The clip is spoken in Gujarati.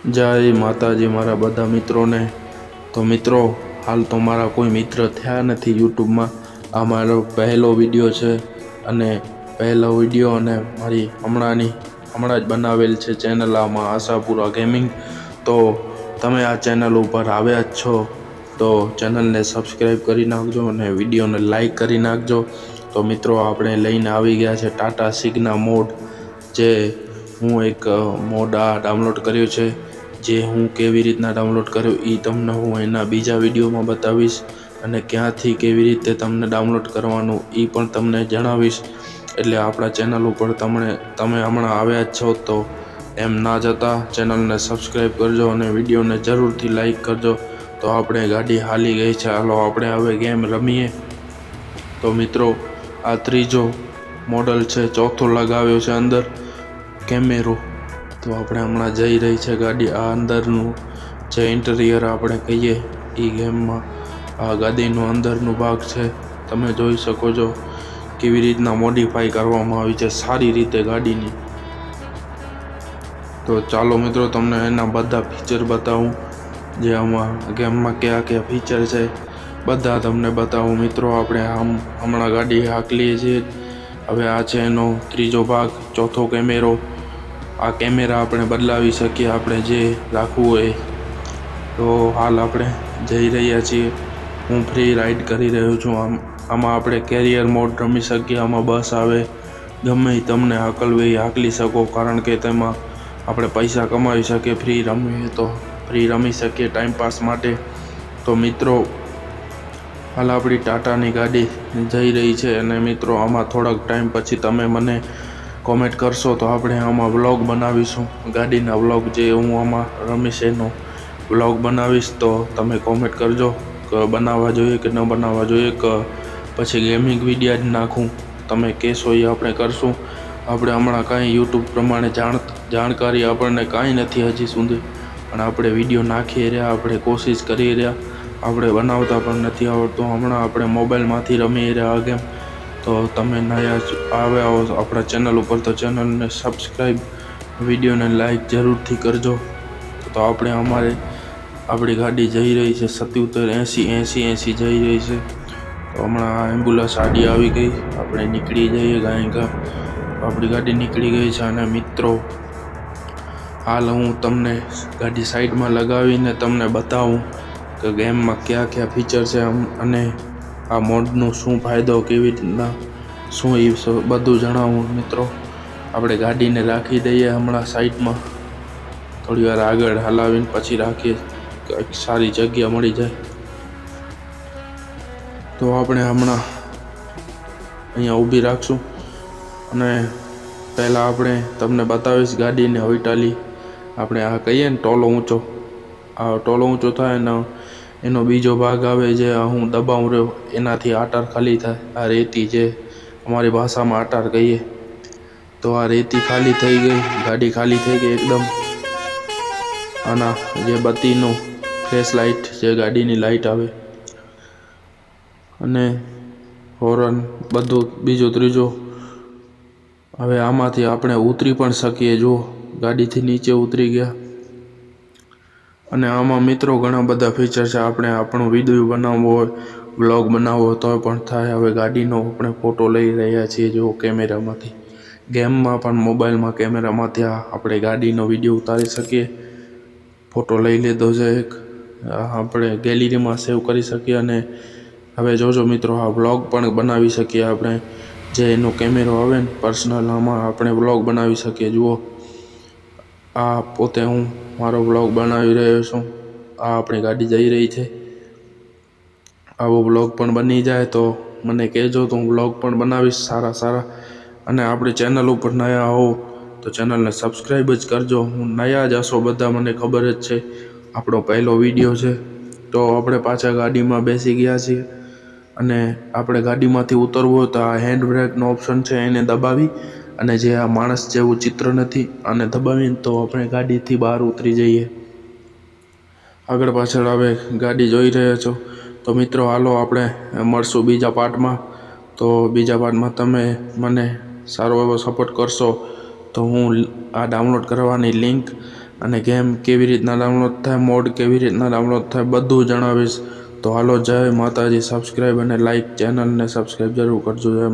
જય માતાજી મારા બધા મિત્રોને। તો મિત્રો, હાલ તો મારા કોઈ મિત્ર થયા નથી યુટ્યુબમાં। આ મારો પહેલો વિડીયો છે અને પહેલો વિડીયો અને મારી હમણાં જ બનાવેલ છે ચેનલ આમાં આશાપુરા ગેમિંગ। તો તમે આ ચેનલ ઉપર આવ્યા જ છો તો ચેનલને સબસ્ક્રાઈબ કરી નાખજો અને વિડીયોને લાઈક કરી નાખજો। તો મિત્રો, આપણે લઈને આવી ગયા છે ટાટા સિગ્ના મોડ, જે હું એક મોડ ડાઉનલોડ કર્યો છે। જે હું કેવી રીતના ડાઉનલોડ કર્યો એ તમને હું એના બીજા વિડીયોમાં બતાવીશ અને ક્યાંથી કેવી રીતે તમને ડાઉનલોડ કરવાનું એ પણ તમને જણાવીશ। એટલે આપણા ચેનલ ઉપર તમે હમણાં આવ્યા જ છો તો એમ ના જતા ચેનલને સબસ્ક્રાઈબ કરજો અને વિડીયોને જરૂરથી લાઈક કરજો। તો આપણે ગાડી હાલી ગઈ છે, હાલો આપણે હવે ગેમ રમીએ। તો મિત્રો, આ ત્રીજો મોડલ છે, ચોથો લગાવ્યો છે અંદર કેમેરો। તો આપણે હમણાં જઈ રહી છે ગાડી। આ અંદરનું જે ઇન્ટિરિયર આપણે કહીએ એ ગેમમાં આ ગાડીનું અંદરનું ભાગ છે, તમે જોઈ શકો છો કેવી રીતના મોડિફાઈ કરવામાં આવી છે સારી રીતે ગાડીની। તો ચાલો મિત્રો, તમને એના બધા ફીચર બતાવું, જે આમાં ગેમમાં કયા કયા ફીચર છે બધા તમને બતાવું। મિત્રો, આપણે હમણાં ગાડી હાંકલીએ છીએ। હવે આ છે એનો ત્રીજો ભાગ, ચોથો કેમેરો। આ કેમેરા આપણે બદલાવી શકીએ આપણે જે રાખવું હોય। તો હાલ આપણે જઈ રહ્યા છીએ, હું ફ્રી રાઈડ કરી રહ્યો છું। આમાં આપણે કેરિયર મોડ રમી શકીએ, આમાં બસ આવે ગમે તમને હાંકલવી હાંકલી શકો, કારણ કે તેમાં આપણે પૈસા કમાવી શકીએ। ફ્રી રમીએ તો ફ્રી રમી શકીએ ટાઈમપાસ માટે। તો મિત્રો, હાલ આપણી ટાટાની ગાડી જઈ રહી છે અને મિત્રો, આમાં થોડાક ટાઈમ પછી તમે મને કોમેન્ટ કરશો તો આપણે આમાં વ્લોગ બનાવીશું, ગાડીના વ્લોગ જે હું આમાં રમીશ એનો વ્લોગ બનાવીશ। તો તમે કોમેન્ટ કરજો કે બનાવવા જોઈએ કે ન બનાવવા જોઈએ, કે પછી ગેમિંગ વિડીયો જ નાખું, તમે કહેશો એ આપણે કરશું। આપણે હમણાં કાંઈ યુટ્યુબ પ્રમાણે જાણકારી આપણને કાંઈ નથી હજી સુધી, પણ આપણે વિડીયો નાખી રહ્યા, આપણે કોશિશ કરી રહ્યા, આપણે બનાવતા પણ નથી આવડતું। હમણાં આપણે મોબાઈલમાંથી રમી રહ્યા આ ગેમ। તો તમે નયા આવ્યા હો આપણા ચેનલ ઉપર તો ચેનલને સબસ્ક્રાઈબ, વિડીયોને લાઈક જરૂરથી કરજો। તો આપણી ગાડી જઈ રહી છે 77 80 જઈ રહી છે। તો હમણાં એમ્બ્યુલન્સ આડી આવી ગઈ, આપણે નીકળી જઈએ ગાયકા। આપણી ગાડી નીકળી ગઈ છે અને મિત્રો, હાલ હું તમને ગાડી સાઈડમાં લગાવીને તમને બતાવું કે ગેમમાં કયા કયા ફીચર છે અને આ મોડનું શું ફાયદો, કેવી રીતના શું એ બધું જણાવું। મિત્રો, આપણે ગાડીને રાખી દઈએ હમણાં સાઈડમાં, થોડી વાર આગળ હલાવીને પછી રાખીએ, કંઈક સારી જગ્યા મળી જાય। તો આપણે હમણાં અહીંયા ઊભી રાખશું અને પહેલાં આપણે તમને બતાવીશ ગાડીને હવીટાલી। આપણે આ કહીએ ને ટોલો ઊંચો, આ ટોલો ઊંચો થાય ને એનો બીજો ભાગ આવે, જે હું દબાવું રહ્યો એનાથી આટાર ખાલી થાય। આ રેતી જે અમારી ભાષામાં આટાર કહીએ, તો આ રેતી ખાલી થઈ ગઈ, ગાડી ખાલી થઈ ગઈ એકદમ। આના જે બત્તીનું ફ્લેશ લાઇટ, જે ગાડીની લાઇટ આવે અને હોરન બધું બીજો ત્રીજો। હવે આમાંથી આપણે ઉતરી પણ શકીએ, જો ગાડીથી નીચે ઉતરી ગયા। અને આમાં મિત્રો ઘણા બધા ફીચર છે, આપણે આપણો વિડીયો બનાવવો હોય, વ્લોગ બનાવવો હોય તો પણ થાય। હવે ગાડીનો આપણે ફોટો લઈ રહ્યા છીએ જો કેમેરામાંથી, ગેમમાં પણ મોબાઈલમાં કેમેરામાંથી આપણે ગાડીનો વિડીયો ઉતારી શકીએ। ફોટો લઈ લીધો છે એક, આપણે ગેલેરીમાં સેવ કરી શકીએ। અને હવે જોજો મિત્રો, આ વ્લોગ પણ બનાવી શકીએ આપણે, જે એનો કેમેરો આવે ને પર્સનલ, આમાં આપણે વ્લોગ બનાવી શકીએ। જુઓ, આ પોતે હું મારો વ્લોગ બનાવી રહ્યો છું, આ આપણી ગાડી જઈ રહી છે। આવો વ્લોગ પણ બની જાય તો મને કહેજો, તો હું વ્લોગ પણ બનાવીશ સારા। અને આપણી ચેનલ ઉપર નયા હો તો ચેનલને સબસ્ક્રાઈબ જ કરજો। હું નયા જ હશો બધા, મને ખબર જ છે, આપણો પહેલો વિડીયો છે। તો આપણે પાછા ગાડીમાં બેસી ગયા છીએ અને આપણે ગાડીમાંથી ઉતરવું હોય તો આ હેન્ડ બ્રેકનો ઓપ્શન છે, એને દબાવી અને જે આ માણસ જેવું ચિત્ર નથી આને દબાવીને તો આપણે ગાડીથી બહાર ઉતરી જઈએ। આગળ પાછળ હવે ગાડી જોઈ રહ્યા છો। તો મિત્રો, હાલો આપણે મળશું બીજા પાર્ટમાં। તો બીજા પાર્ટમાં તમે મને સારો એવો સપોર્ટ કરશો તો હું આ ડાઉનલોડ કરવાની લિંક અને ગેમ કેવી રીતના ડાઉનલોડ થાય, મોડ કેવી રીતના ડાઉનલોડ થાય બધું જણાવીશ. તો હાલો, જય માતાજી. સબસ્ક્રાઈબ અને લાઈક ચેનલને સબસ્ક્રાઈબ જરૂર કરજો. જય